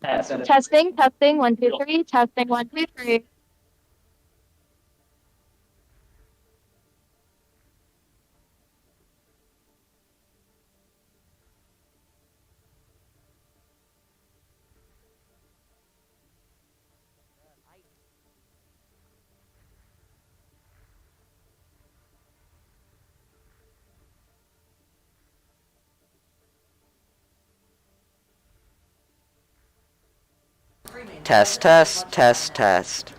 Testing, testing, 1, 2, 3, testing, 1, 2, 3. Test, test, test, test.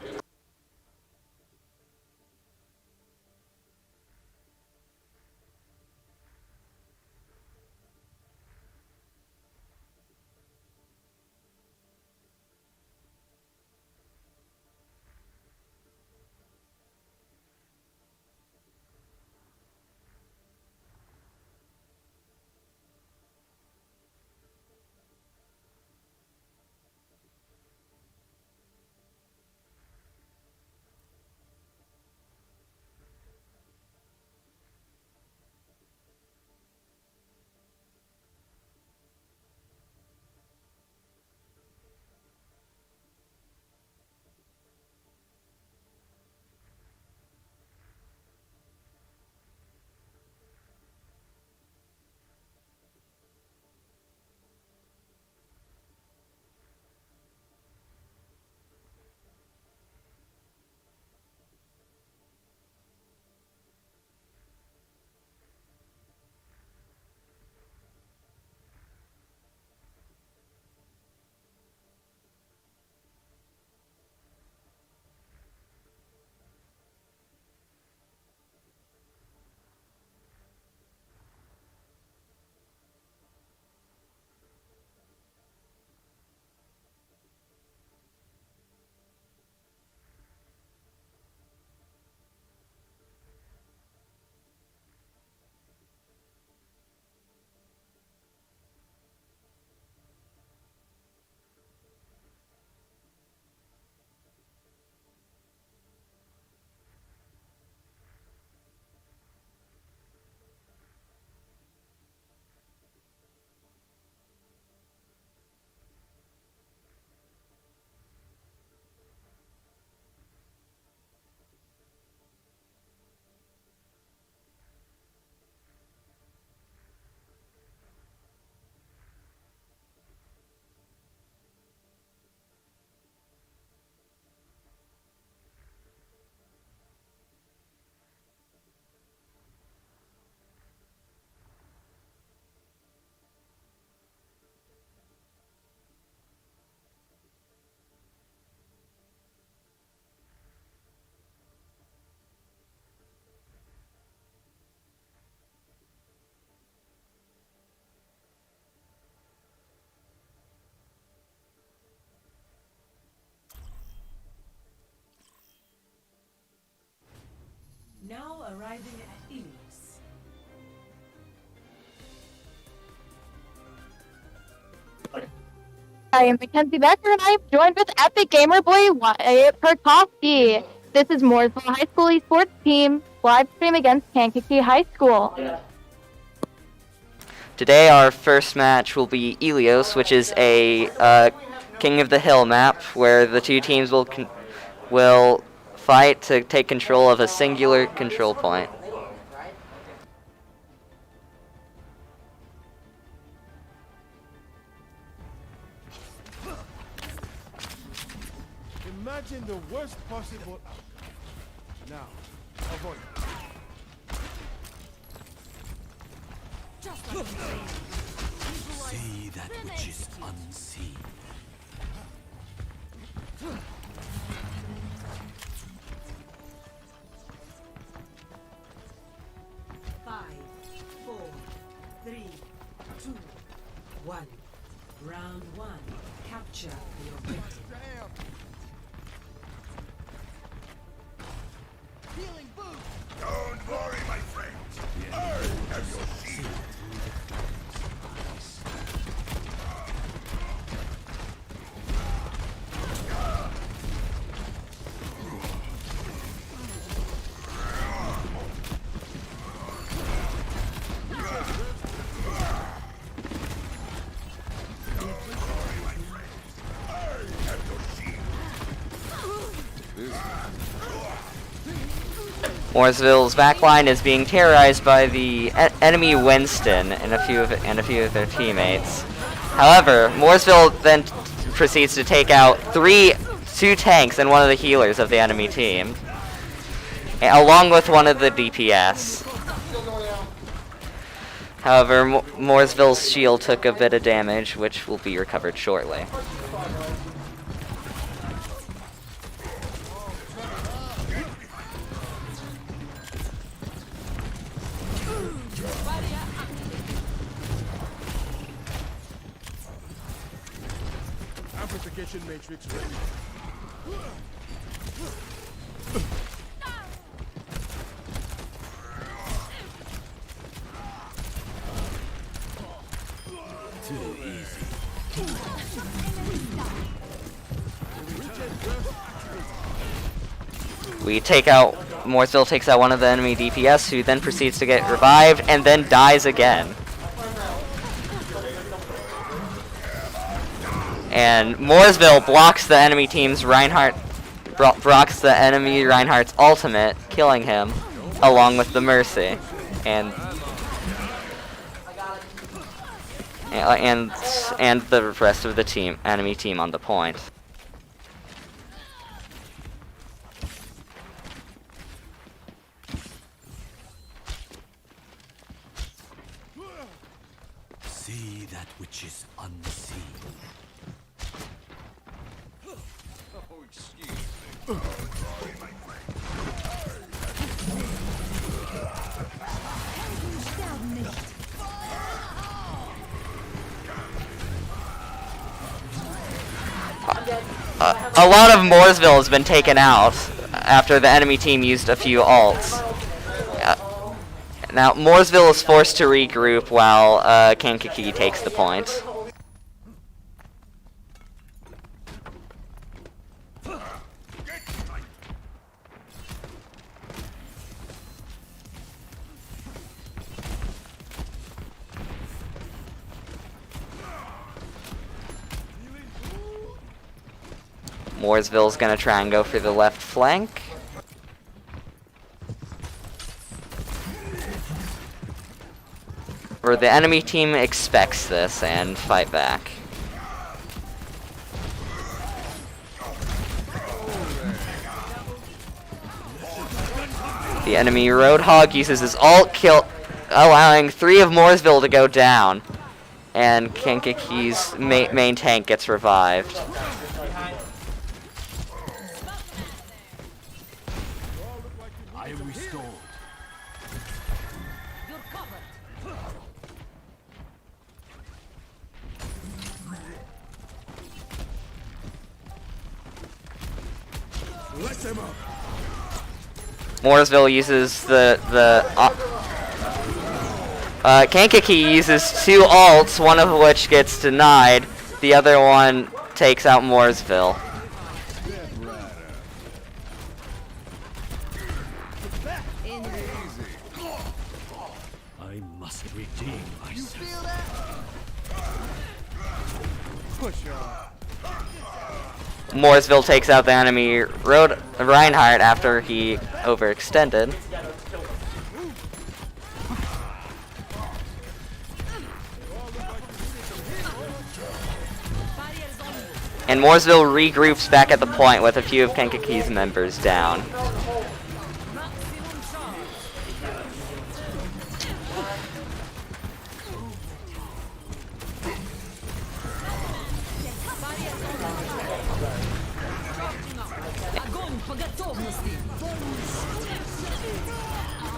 Now arriving at Ilios. I am Mackenzie Becker, and I am joined with Epic Gamer Boy Wyatt Perkowski. This is Mooresville High School esports team live stream against Kankakee High School. Today our first match will be Ilios, which is a King of the Hill map where the two teams will fight to take control of a singular control point. Imagine the worst possible outcome. Now, avoid it. See that which is unseen. Five, 4, 3, 2, 1. Round 1. Capture the objective. Don't worry, my friends. I have your shield. Mooresville's backline is being terrorized by the enemy Winston and a few of their teammates. However, Mooresville then proceeds to take out two tanks and one of the healers of the enemy team, along with one of the DPS. However, Mooresville's shield took a bit of damage, which will be recovered shortly. Amplification matrix ready. Too easy. Mooresville takes out one of the enemy DPS, who then proceeds to get revived and then dies again. And Mooresville blocks the enemy team's blocks the enemy Reinhardt's ultimate, killing him, along with the Mercy, and the rest of the enemy team on the point. See that which is unseen. A lot of Mooresville has been taken out after the enemy team used a few ults. Now, Mooresville is forced to regroup while Kankakee takes the point. Mooresville's gonna try and go for the left flank. Where the enemy team expects this and fight back. The enemy Roadhog uses his ult kill, allowing 3 of Mooresville to go down. And Kankakee's main tank gets revived. I am restored. Let them up. Mooresville uses Kankakee uses 2 ults, one of which gets denied. The other one takes out Mooresville. I must redeem myself. Push on. Mooresville takes out the enemy Reinhardt after he overextended. And Mooresville regroups back at the point with a few of Kankakee's members down.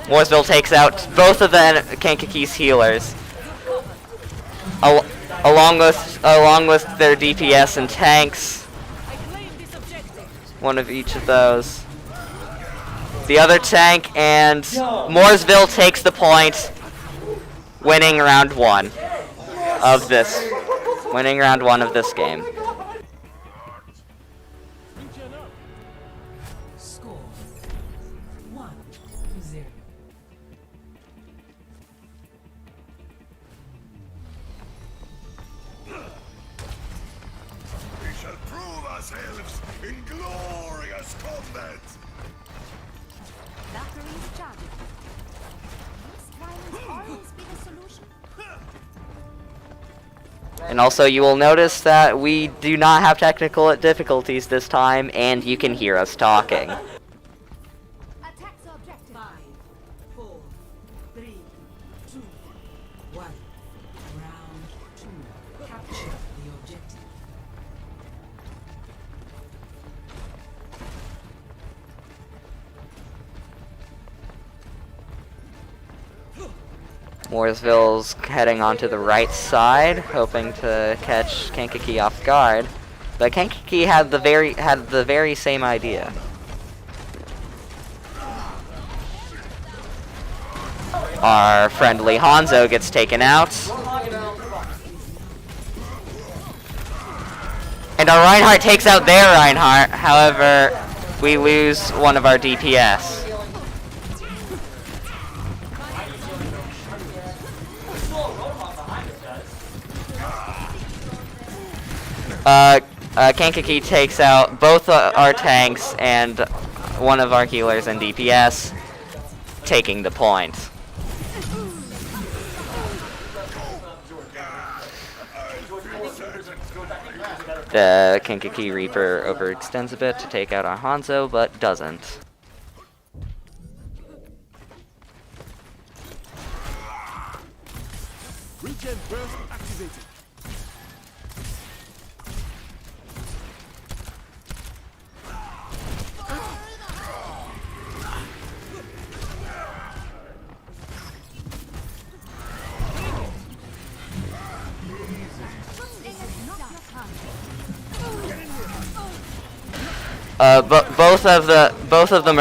Mooresville takes out both of the Kankakee's healers, along with their DPS and tanks. One of each of those. The other tank, and Mooresville takes the point, winning round 1 of this. Winning round 1 of this game. Score 1-0. We shall prove ourselves in glorious combat. Batteries And also, you will notice that we do not have technical difficulties this time, and you can hear us talking. Attack the objective. 5, 4, 3, 2, 1. Round 2. Capture the objective. Mooresville's heading onto the right side, hoping to catch Kankakee off guard. But Kankakee had the very same idea. Our friendly Hanzo gets taken out. And our Reinhardt takes out their Reinhardt. However, we lose one of our DPS. Kankakee takes out both our tanks and one of our healers and DPS, taking the point. The Kankakee Reaper overextends a bit to take out our Hanzo, but doesn't. Regen burst activated. Both of the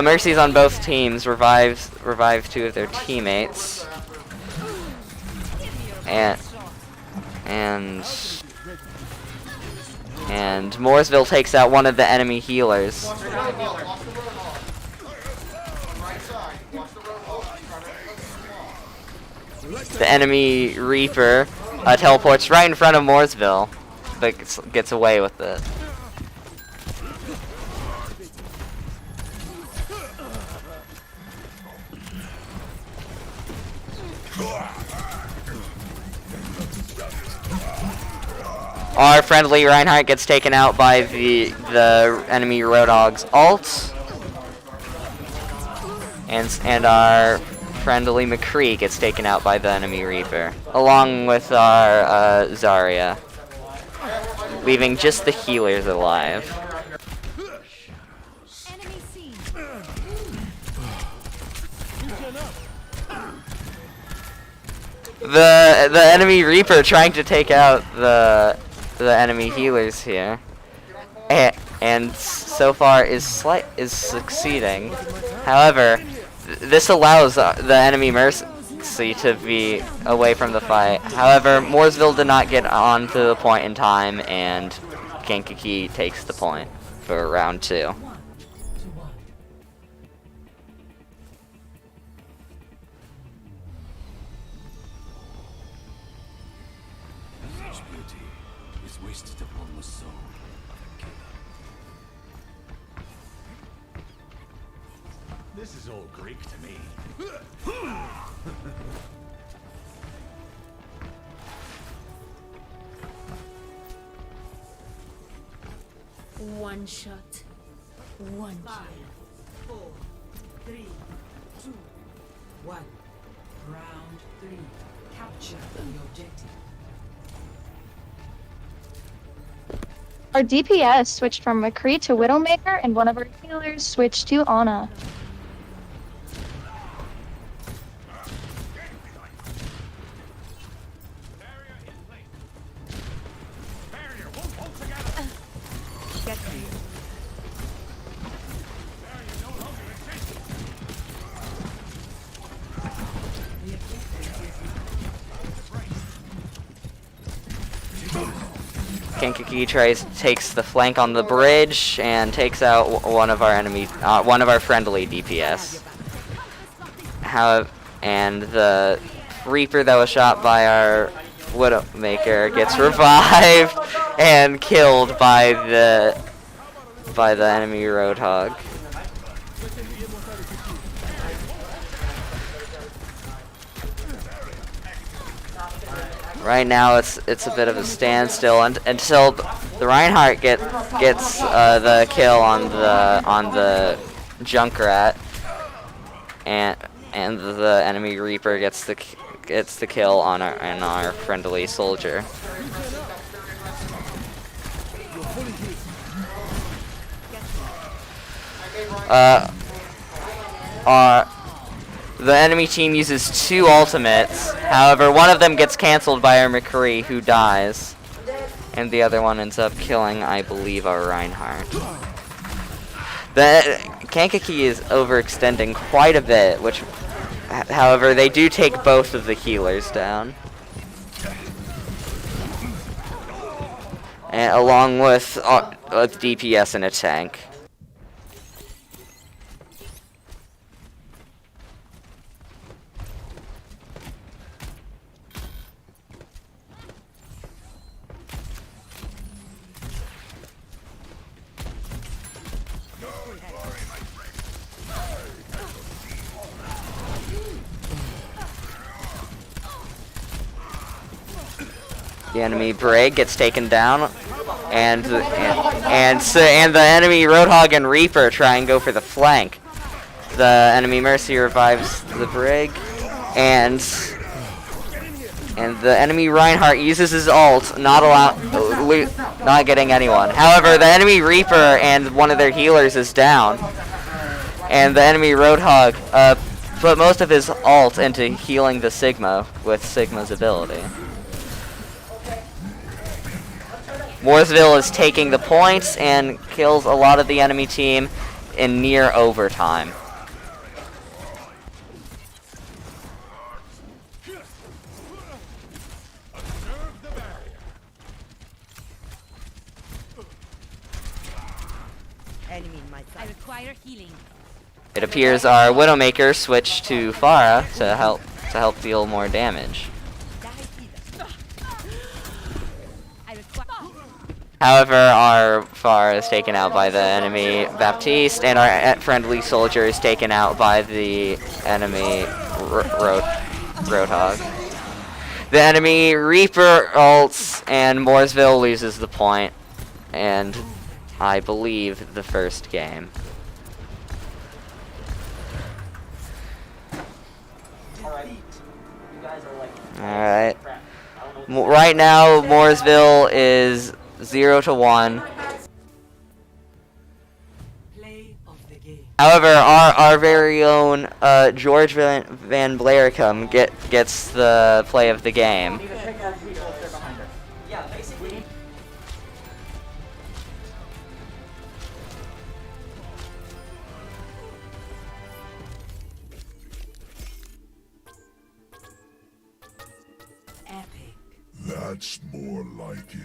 mercies on both teams revive two of their teammates, and Mooresville takes out one of the enemy healers. The enemy Reaper teleports right in front of Mooresville, but gets away with it. Our friendly Reinhardt gets taken out by the enemy Roadhog's ult, and our friendly McCree gets taken out by the enemy Reaper, along with our Zarya, leaving just the healers alive. Enemy seen. The enemy Reaper trying to take out the enemy healers here, and so far is succeeding. However, this allows the enemy Mercy to be away from the fight. However, Mooresville did not get on to the point in time, and Kankakee takes the point for round 2. 1 to 1. Such beauty is wasted upon the soul of a killer. This is all Greek to me. One shot, one 5, kill. 4, 3, 2, 1. Round 3. Capture the objective. Our DPS switched from McCree to Widowmaker, and one of our healers switched to Ana. Kankakee takes the flank on the bridge and takes out one of our friendly DPS. And the Reaper that was shot by our Widowmaker gets revived and killed by the enemy Roadhog. Right now, it's a bit of a standstill until the Reinhardt gets the kill on the Junkrat, and the enemy Reaper gets the kill on our friendly soldier. The enemy team uses 2 ultimates. However, one of them gets canceled by our McCree, who dies, and the other one ends up killing, I believe, our Reinhardt. The Kankakee is overextending quite a bit, which, however, they do take both of the healers down, and along with DPS and a tank. The enemy Brig gets taken down, and the enemy Roadhog and Reaper try and go for the flank. The enemy Mercy revives the Brig, and the enemy Reinhardt uses his ult, not getting anyone. However, the enemy Reaper and one of their healers is down, and the enemy Roadhog put most of his ult into healing the Sigma with Sigma's ability. Mooresville is taking the points and kills a lot of the enemy team in near overtime. I require healing. It appears our Widowmaker switched to Pharah to help deal more damage. However, our Pharah is taken out by the enemy Baptiste, and our friendly soldier is taken out by the enemy Roadhog. The enemy Reaper ults, and Mooresville loses the point, and I believe the first game. Alright. Right now, Mooresville is 0-1. Play of the game. However, our very own George Van Blaricum gets the play of the game. Epic. That's more like it.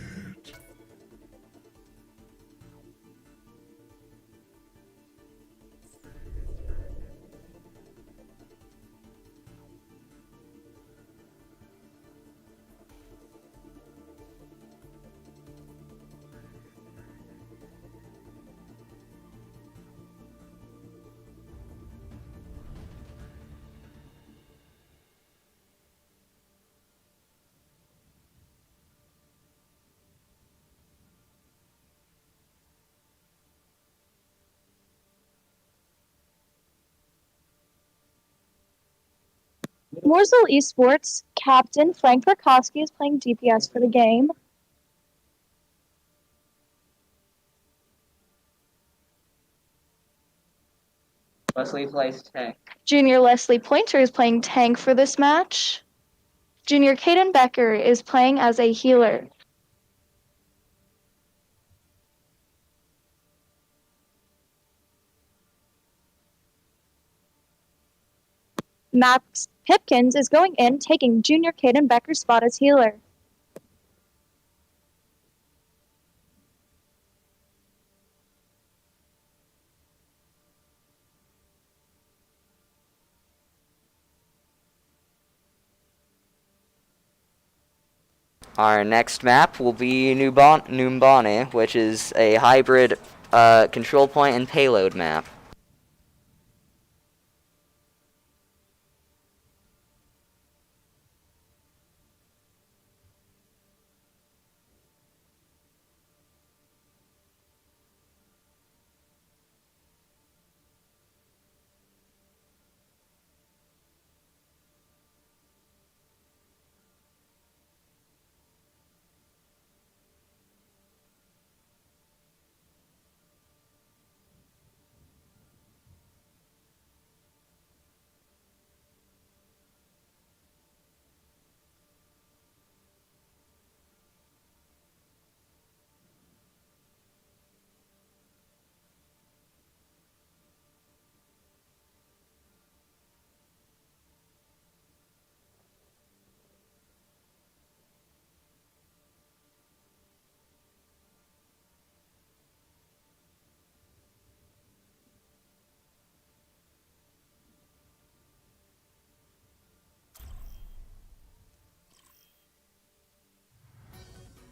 Mooresville Esports captain Frank Verkowski is playing DPS for the game. Leslie plays tank. Junior Leslie Pointer is playing tank for this match. Junior Caden Becker is playing as a healer. Max Pipkins is going in, taking Junior Caden Becker's spot as healer. Our next map will be Numbani, which is a hybrid control point and payload map.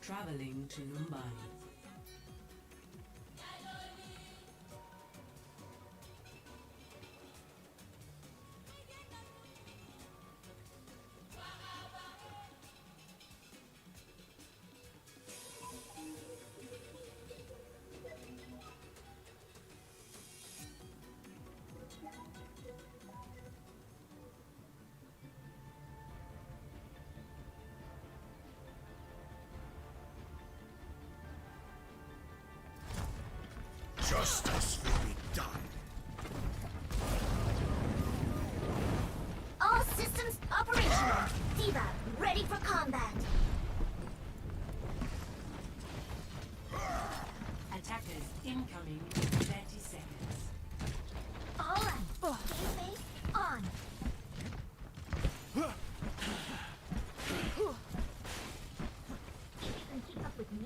Traveling to Mumbai. Justice will be done. All systems operational. Diva, ready for combat. Attackers incoming in 30 seconds. All right. Game face on. You can keep up with me.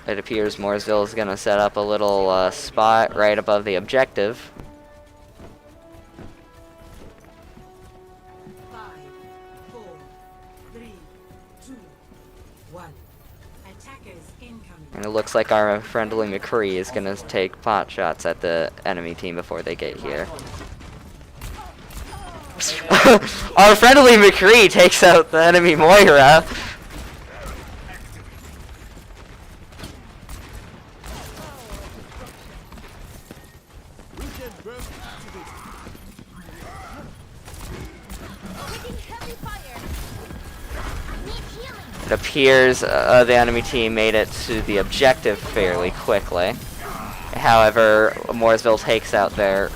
It appears Mooresville is going to set up a little spot right above the objective. 5, 4, 3, 2, 1. Attackers incoming. And it looks like our friendly McCree is going to take pot shots at the enemy team before they get here. Our friendly McCree takes out the enemy Moira. Weekend burst activated. Taking heavy fire. I need healing. It appears the enemy team made it to the objective fairly quickly. However, Mooresville takes out their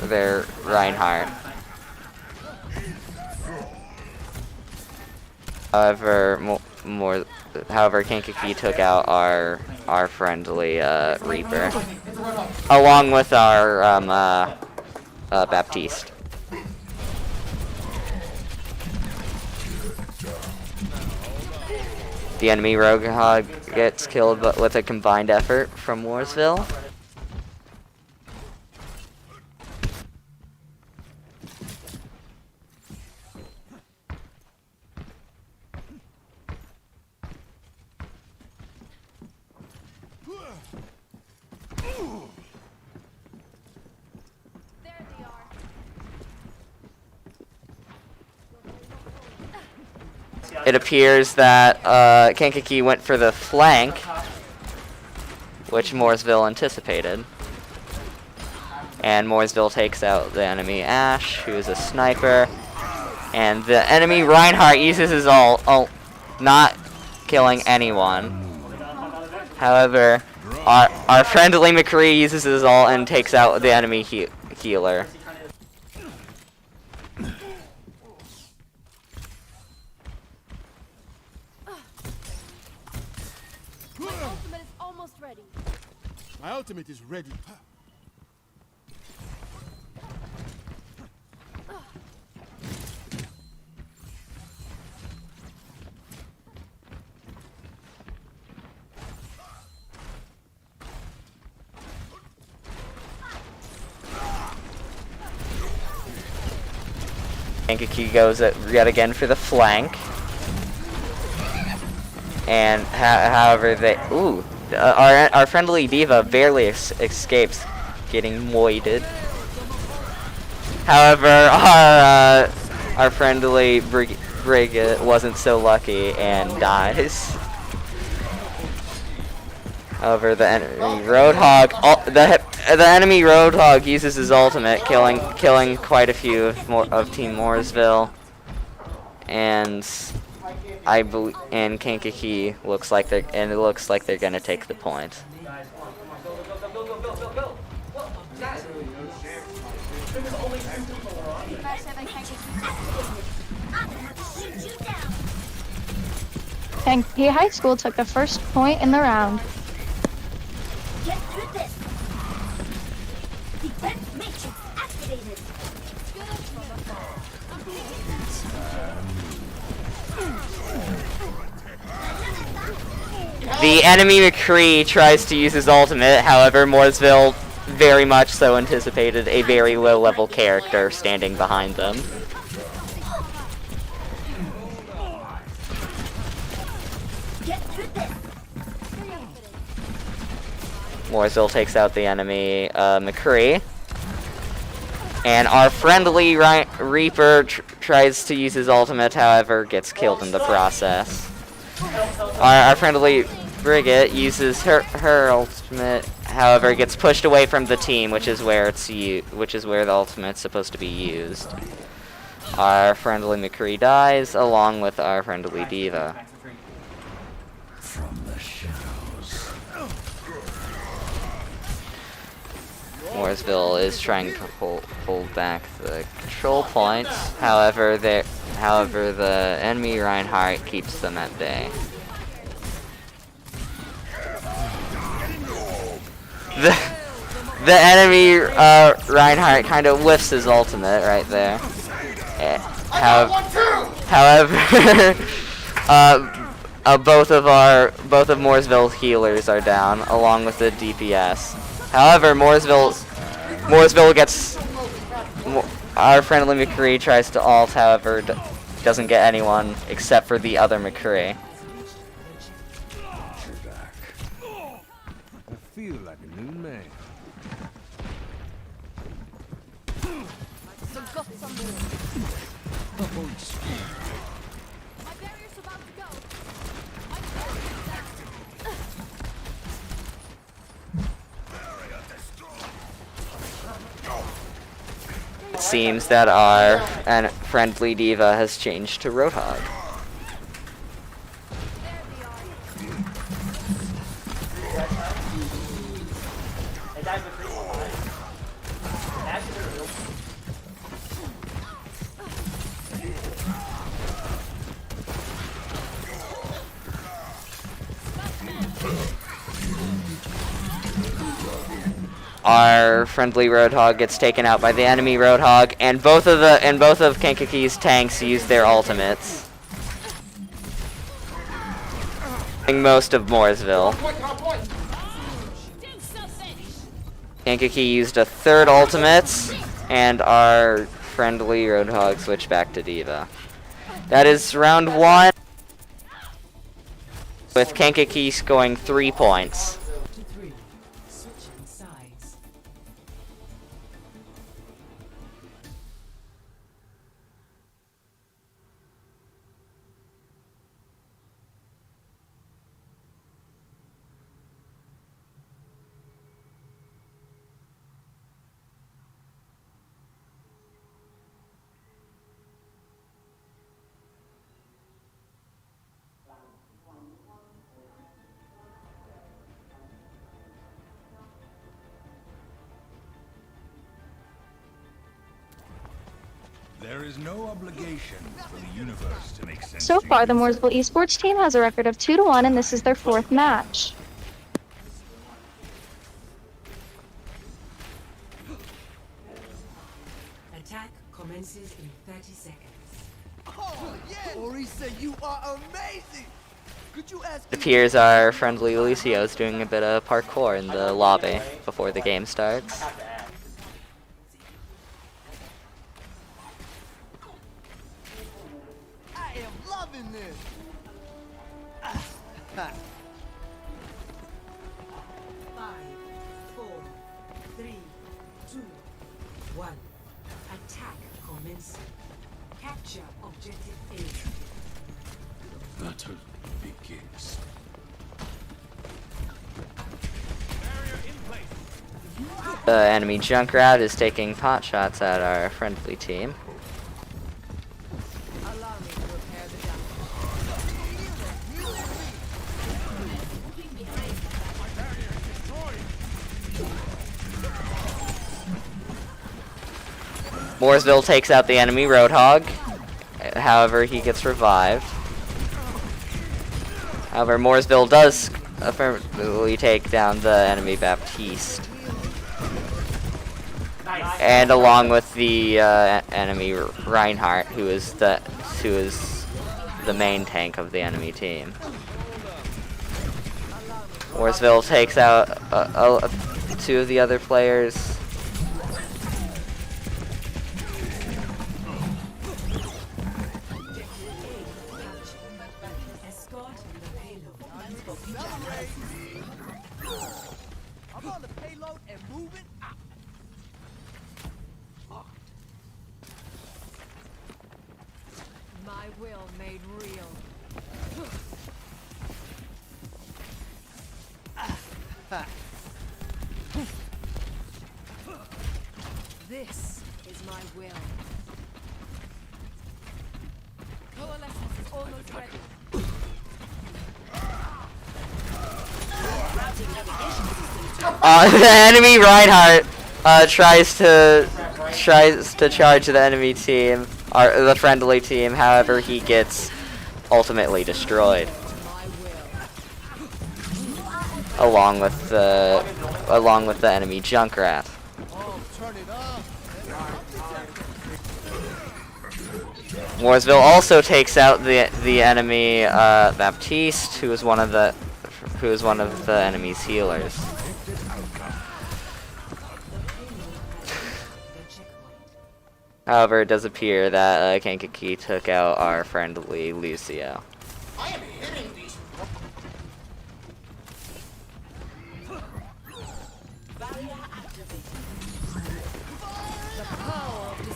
Reinhardt. However, Kankakee took out our friendly Reaper, along with our Baptiste. The enemy Roadhog gets killed, but with a combined effort from Mooresville. It appears that Kankakee went for the flank, which Mooresville anticipated. And Mooresville takes out the enemy Ash, who is a sniper. And the enemy Reinhardt uses his ult, not killing anyone. However, our friendly McCree uses his ult and takes out the enemy healer. My ultimate is ready. Kankakee goes yet again for the flank. And however they... Ooh. Our friendly Diva barely escapes getting moited. However, our friendly Brig wasn't so lucky and dies. However, the enemy Roadhog, the enemy Roadhog uses his ultimate, killing quite a few of Team Mooresville, and and Kankakee looks like they're gonna take the point. Kankakee High School took the first point in the round. Get through this. Defense matrix activated. The enemy McCree tries to use his ultimate, however, Mooresville very much so anticipated a very low-level character standing behind them. Get through this. Mooresville takes out the enemy McCree. And our friendly Reaper tries to use his ultimate, however, gets killed in the process. Our friendly Frigate uses her ultimate, however, gets pushed away from the team, which is where the ultimate's supposed to be used. Our friendly McCree dies, along with our friendly Diva. From the shadows. Mooresville is trying to hold back the control points. However, the enemy Reinhardt keeps them at bay. The enemy Reinhardt kind of whiffs his ultimate right there. However, both of Mooresville's healers are down, along with the DPS. However, Mooresville gets. Our friendly McCree tries to ult, however, doesn't get anyone except for the other McCree. I feel like a new man. It seems that our friendly Diva has changed to Roadhog. Our friendly Roadhog gets taken out by the enemy Roadhog, and both of Kankakee's tanks use their ultimates. Most of Mooresville. Kankakee used a third ultimate, and our friendly Roadhog switched back to Diva. That is round 1, with Kankakee scoring 3 points. Switching sides. There is no obligation for the universe to make sense. So to far, the you. Mooresville esports team has a record of 2-1, and this is their 4th match. Attack commences in 30 seconds. Oh, yeah! Orisa, you are amazing! Could you ask It appears our friendly Lucio is doing a bit of parkour in the lobby before the game starts. I am loving this! 5, 4, 3, 2, 1. Attack commencing. Capture objective A. Battle begins. The enemy Junkrat is taking pot shots at our friendly team. Mooresville takes out the enemy Roadhog. However, he gets revived. However, Mooresville does affirmatively take down the enemy Baptiste. And along with the enemy Reinhardt, who is the main tank of the enemy team. Mooresville takes out 2 of the other players. Escort the payload. Accelerate. I'm on the payload and moving out. My will made real. This is my will. Coalescence is almost ready. The enemy Reinhardt tries to charge the enemy team, or the friendly team. However, he gets ultimately destroyed, My will. along with the enemy Junkrat. Oh, turn it up. Mooresville also takes out the enemy Baptiste, who is one of the enemy's healers. However, it does appear that Kankakee took out our friendly Lucio.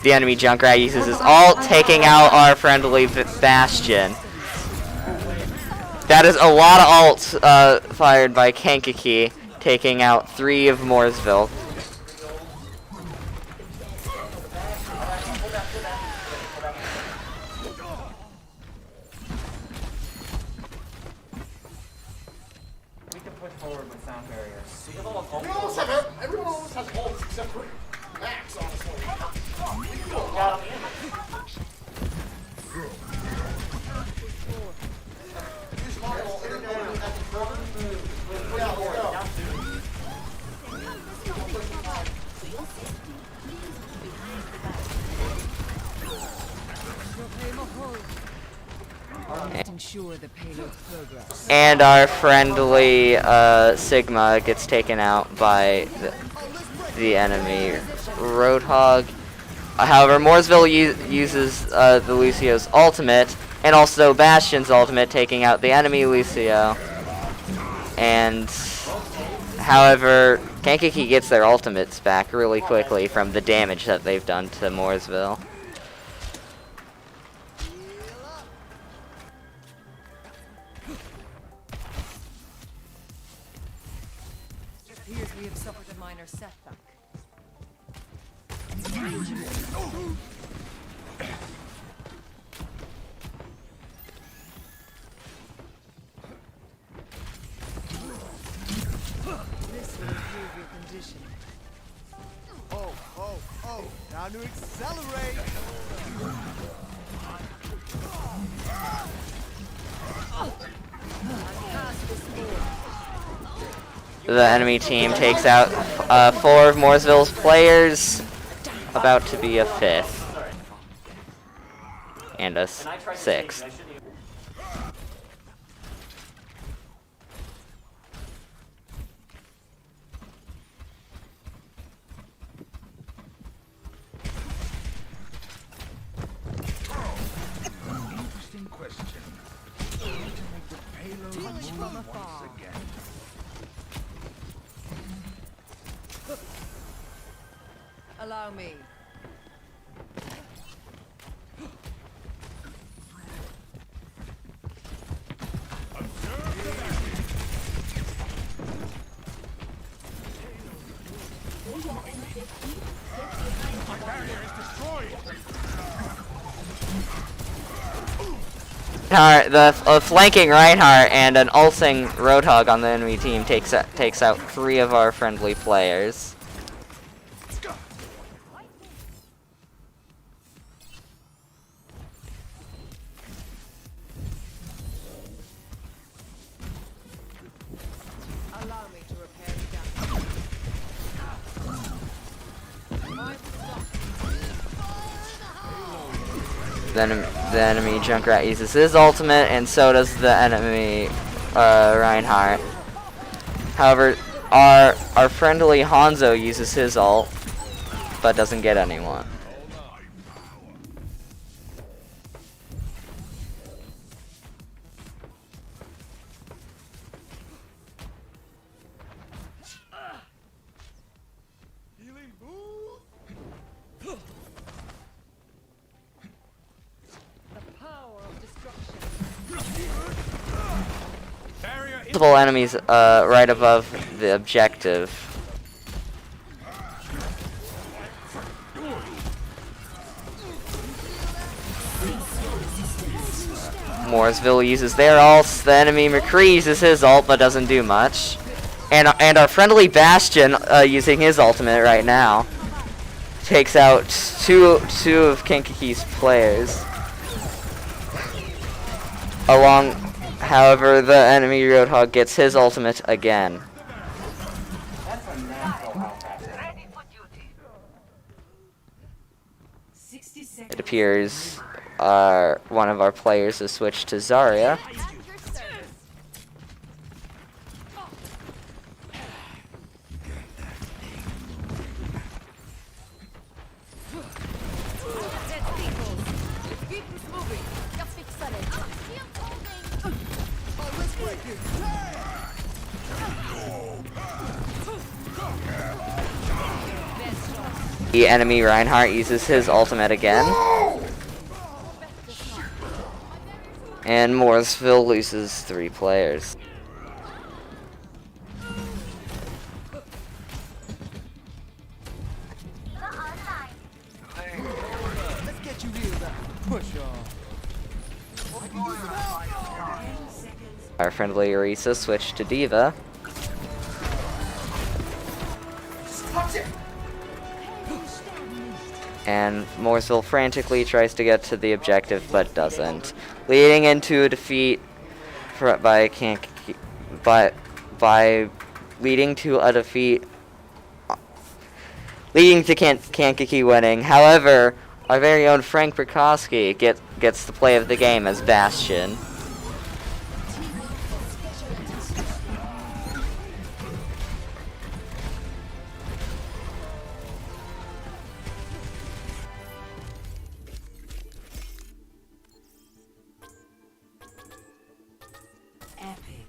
The enemy Junkrat uses his ult, taking out our friendly Bastion. That is a lot of ults fired by Kankakee, taking out 3 of Mooresville. We can push forward with sound barriers. Everyone almost has ults except for Max, honestly. Ensure the payload's progress. And our friendly Sigma gets taken out by the enemy Roadhog. However, Mooresville uses the Lucio's ultimate, and also Bastion's ultimate, taking out the enemy Lucio. And however, Kankakee gets their ultimates back really quickly from the damage that they've done to Mooresville. Appears we have suffered a minor setback. This will improve your condition. Oh, time to accelerate. The enemy team takes out 4 of Mooresville's players, about to be a 5th. And a 6th. Interesting question. How to make the payload Touch move from once afar. again. Allow me. My barrier is destroyed. The flanking Reinhardt and an ulting Roadhog on the enemy team takes out 3 of our friendly players. Allow me to repair the damage. The enemy Junkrat uses his ultimate, and so does the enemy Reinhardt. However, our friendly Hanzo uses his ult, but doesn't get anyone. multiple enemies right above the objective. Mooresville uses their ults. The enemy McCree uses his ult, but doesn't do much. And our friendly Bastion, using his ultimate right now, takes out two of Kankakee's players. However, the enemy Roadhog gets his ultimate again. That's a natural health pattern. 60 It seconds. appears one of our players has switched to Zarya. The enemy Reinhardt uses his ultimate again. And Mooresville loses 3 players. Let's get you healed up. Push on. Our friendly Orisa switched to Diva. And Mooresville frantically tries to get to the objective, but doesn't, leading into a defeat by Kankakee. Leading to Kankakee winning. However, our very own Frank Prokowski gets the play of the game as Bastion. Epic.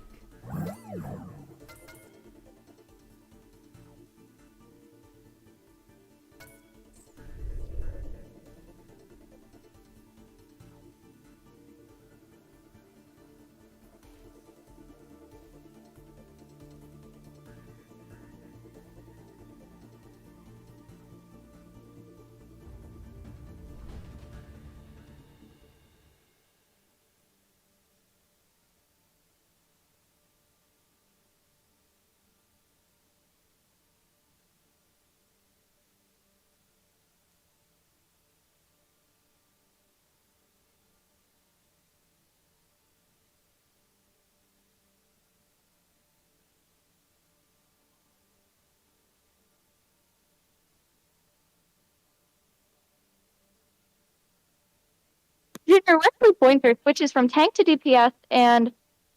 Junior Wesley Pointer switches from tank to DPS, and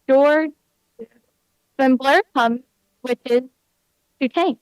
George Van Blair switches to tank.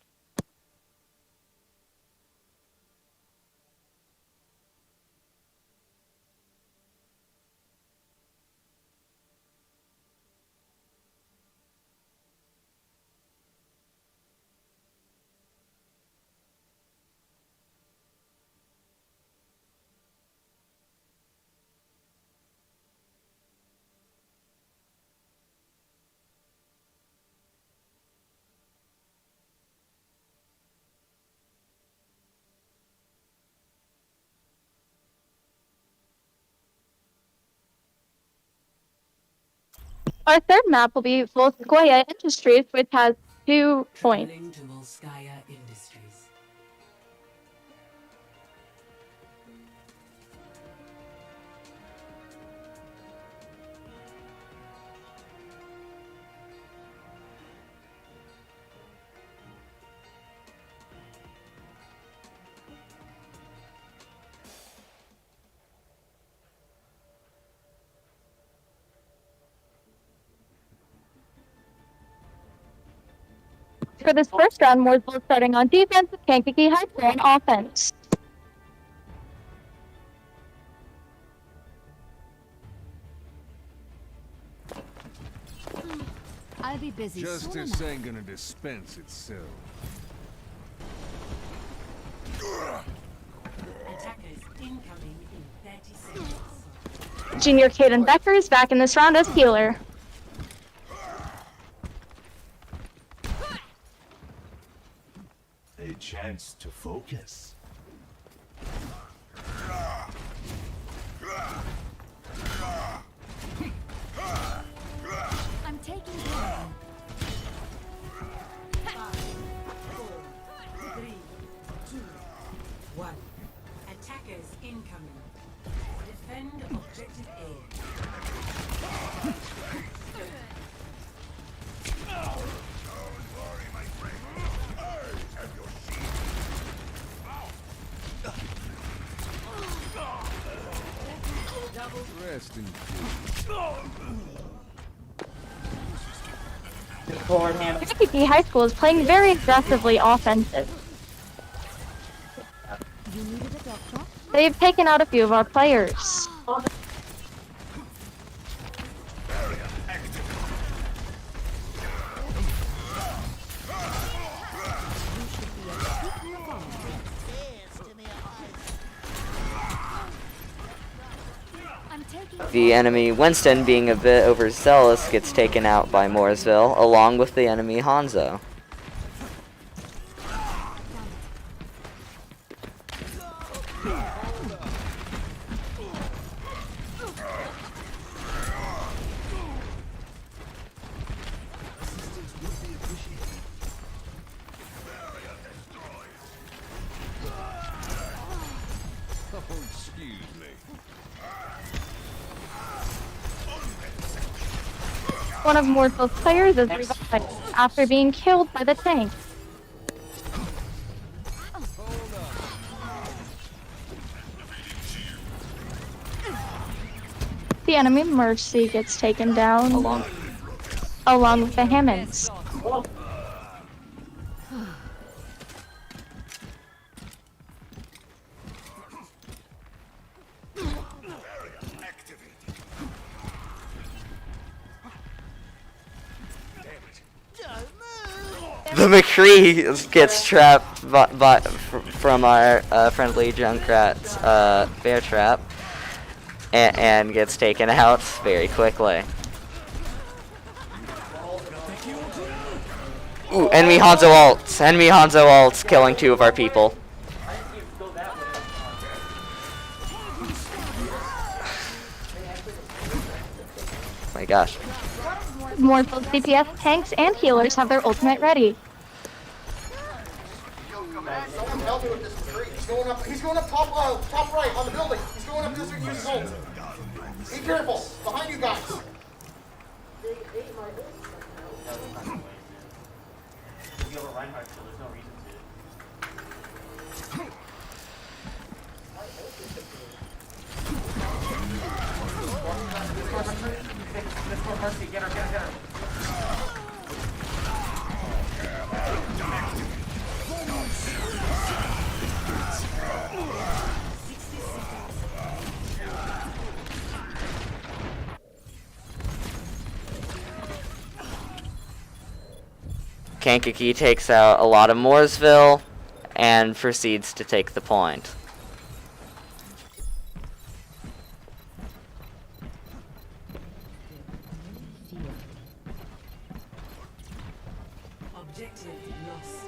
Our third map will be Volskaya Industries, which has 2 points. Traveling to Volskaya Industries. For this first round, Mooresville is starting on defense with Kankakee Highschool on offense. I'll be busy soon Justice enough. ain't gonna dispense itself. Attackers incoming in 30 seconds. Junior Caden Becker is back in this round as healer. a chance to focus. I'm taking care. 3, 2, 1. Attackers incoming. Defend objective A. Rest in Forward hand. Kankakee High School is playing very aggressively offensive. They've taken out a few of our players. I'm taking The enemy Winston, being a bit overzealous, gets taken out by Mooresville, along with the enemy Hanzo. excuse me. One of Mooresville's players is revived after being killed by the tank. The enemy Mercy gets taken down along with the Hammonds. The McCree gets trapped from our friendly Junkrat's bear trap and gets taken out very quickly. Ooh, enemy Hanzo ults. Enemy Hanzo ults killing 2 of our people. My gosh. Mooresville's DPS tanks and healers have their ultimate ready. Someone help me with this tree. He's going up top right on the building. He's going up this use his ult. Be careful. Behind you guys. You have a Reinhardt, so there's no reason Let's go, Mercy. Get her. Kankakee takes out a lot of Mooresville and proceeds to take the point. Objective lost.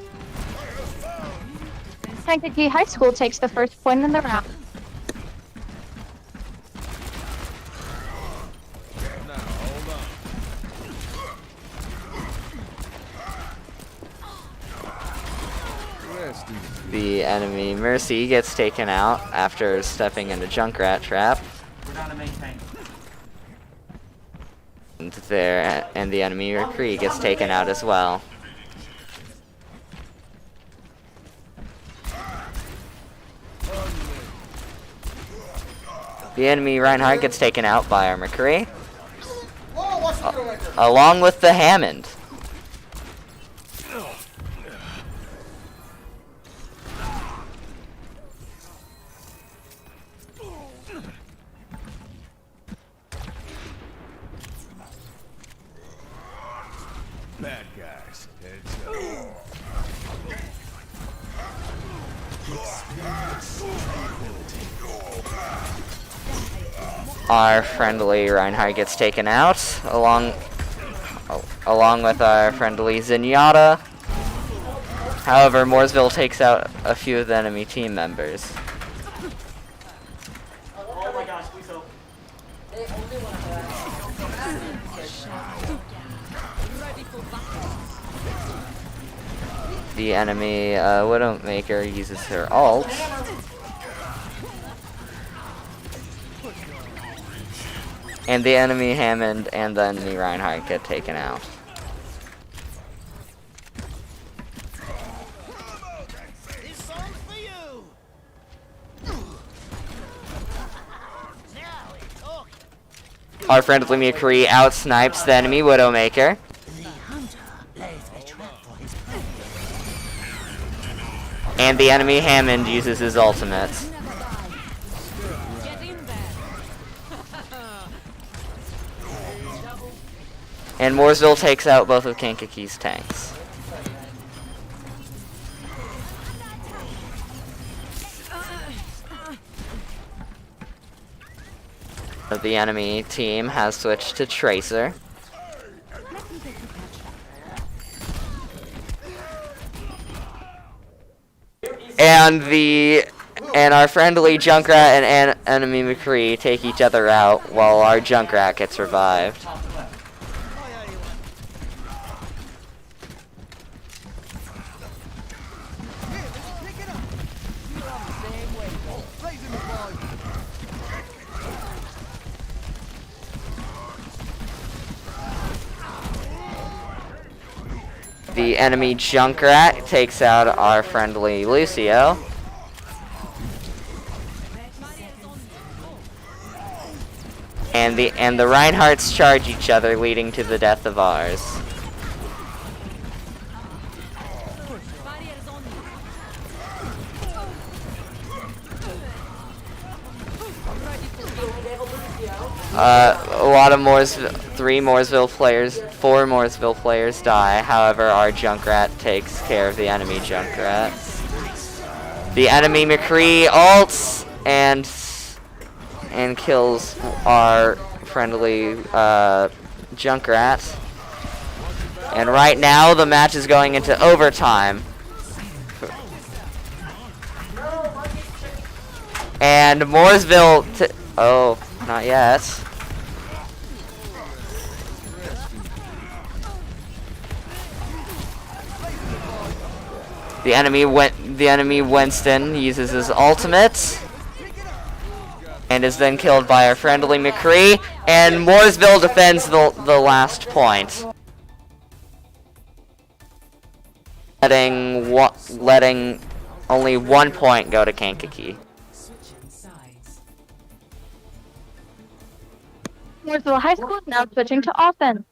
Kankakee High School takes the first point in the round. Now, hold on. Rest in The enemy Mercy gets taken out after stepping into Junkrat trap. We're down to main tank. And the enemy McCree gets taken out as well. The enemy Reinhardt gets taken out by our McCree, Whoa, watch the middle right there. along with the Hammond. Bad guys. Heads up. Our friendly Reinhardt gets taken out, along with our friendly Zenyatta. However, Mooresville takes out a few of the enemy team members. Oh my gosh, please help. The enemy Widowmaker uses her ult. And the enemy Hammond and the enemy Reinhardt get taken out. Our friendly McCree outsnipes the enemy Widowmaker. And the enemy Hammond uses his ultimate. And Mooresville takes out both of Kankakee's tanks. The enemy team has switched to Tracer. And our friendly Junkrat and enemy McCree take each other out while our Junkrat gets revived. The enemy Junkrat takes out our friendly Lucio. And the Reinhardts charge each other, leading to the death of ours. A lot of four Mooresville players die. However, our Junkrat takes care of the enemy Junkrats. The enemy McCree ults and kills our friendly Junkrat. And right now, the match is going into overtime. And Mooresville, oh, not yet. The enemy Winston uses his ultimate and is then killed by our friendly McCree, and Mooresville defends the last point, letting only 1 point go to Kankakee. Switching sides. Mooresville High School is now switching to offense.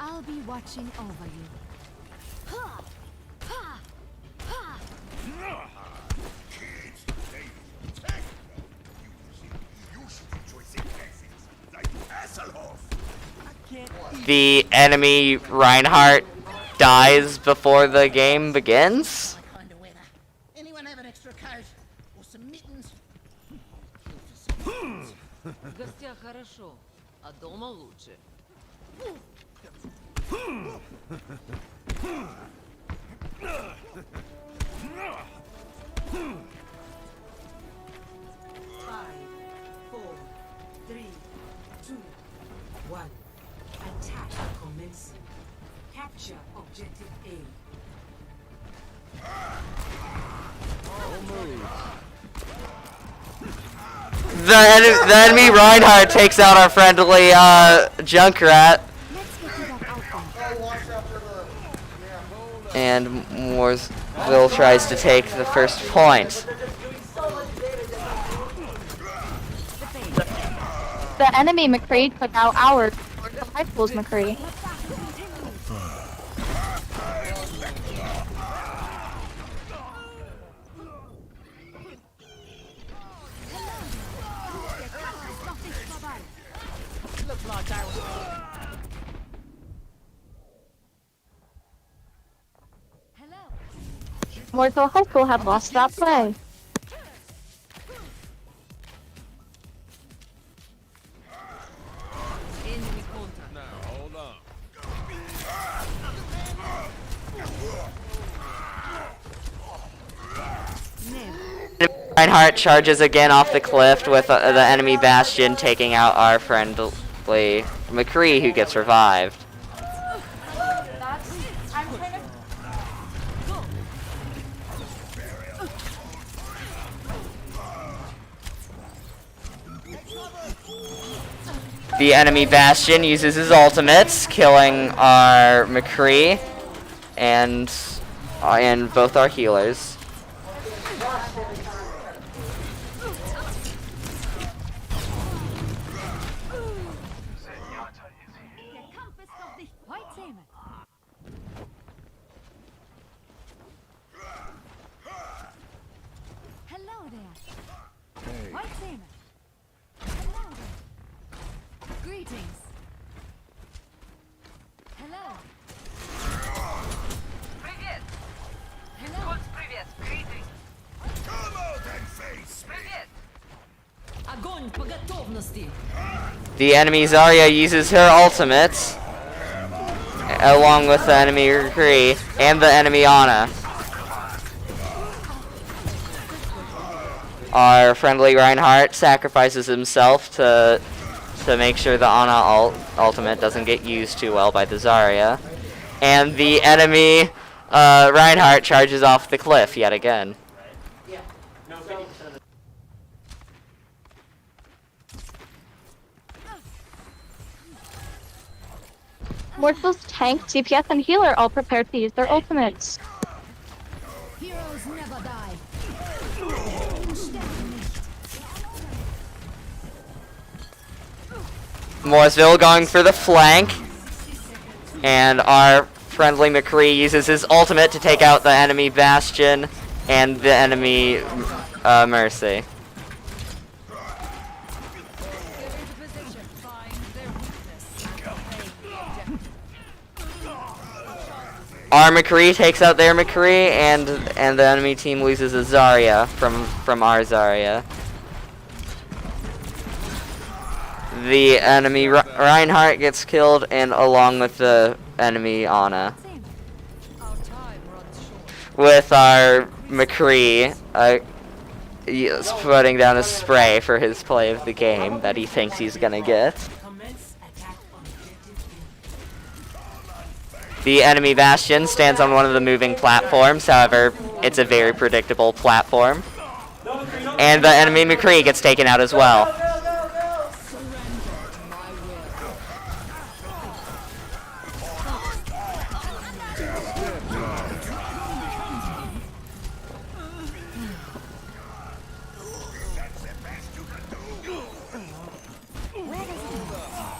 I'll be watching over you. Ha! Ha! Ha! The enemy Reinhardt dies before the game begins. Kind of weather. Anyone have an extra coat or some mittens? В гостях хорошо, а дома лучше. Five, four, three, two, one. Attack commencing. Capture objective A. The enemy Reinhardt takes out our friendly Junkrat. And Mooresville tries to take the first point. The enemy McCree took out our Mooresville High School's McCree. Mooresville High School have lost that play. Enemy contact. Now, hold on. Reinhardt charges again off the cliff with the enemy Bastion taking out our friendly McCree, who gets revived. The enemy Bastion uses his ultimates, killing our McCree and both our healers. Hello there. White Sailor. Hello there. Greetings. Hello. Привет! Hello. Привет! Greetings! Come out and face me! Привет! Огонь по готовности! The enemy Zarya uses her ultimates, along with the enemy McCree and the enemy Ana. Our friendly Reinhardt sacrifices himself to make sure the Ana ultimate doesn't get used too well by the Zarya. And the enemy Reinhardt charges off the cliff yet again. Mooresville's tank, CPS, and healer all prepared to use their ultimates. Heroes never die. Mooresville going for the flank, and our friendly McCree uses his ultimate to take out the enemy Bastion and the enemy Mercy. Our McCree takes out their McCree, and the enemy team loses a Zarya from our Zarya. The enemy Reinhardt gets killed, and along with the enemy Ana. Our time runs short. With our McCree putting down a spray for his play of the game that he thinks he's gonna get. Commence attack on objective B. The enemy Bastion stands on one of the moving platforms, however, it's a very predictable platform. And the enemy McCree gets taken out as well.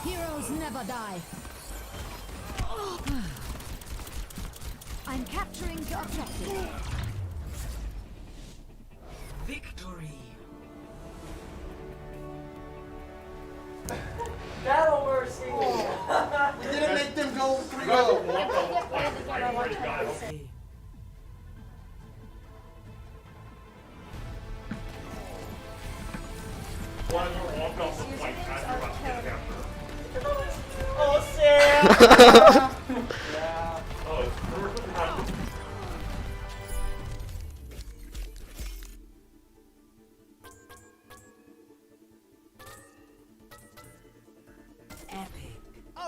Heroes never die. I'm capturing the objective. Victory. You didn't make them go 3-0.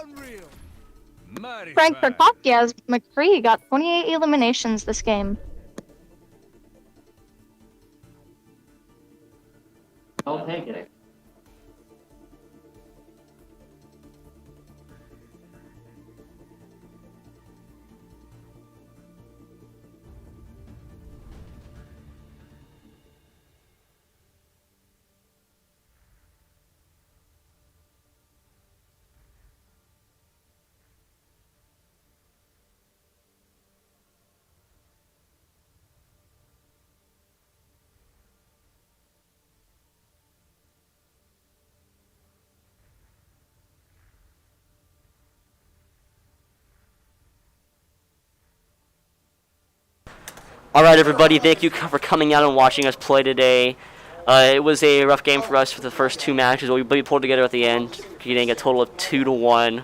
Unreal. Mighty Frank fine. Kankakee as McCree got 28 eliminations this game. I'll take it. All right, everybody, thank you for coming out and watching us play today. It was a rough game for us for the first 2 matches, but we pulled together at the end, getting a total of 2-1.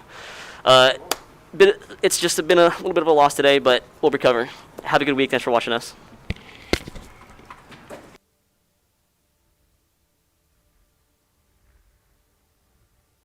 It's just been a little bit of a loss today, but we'll recover. Have a good week. Thanks for watching us.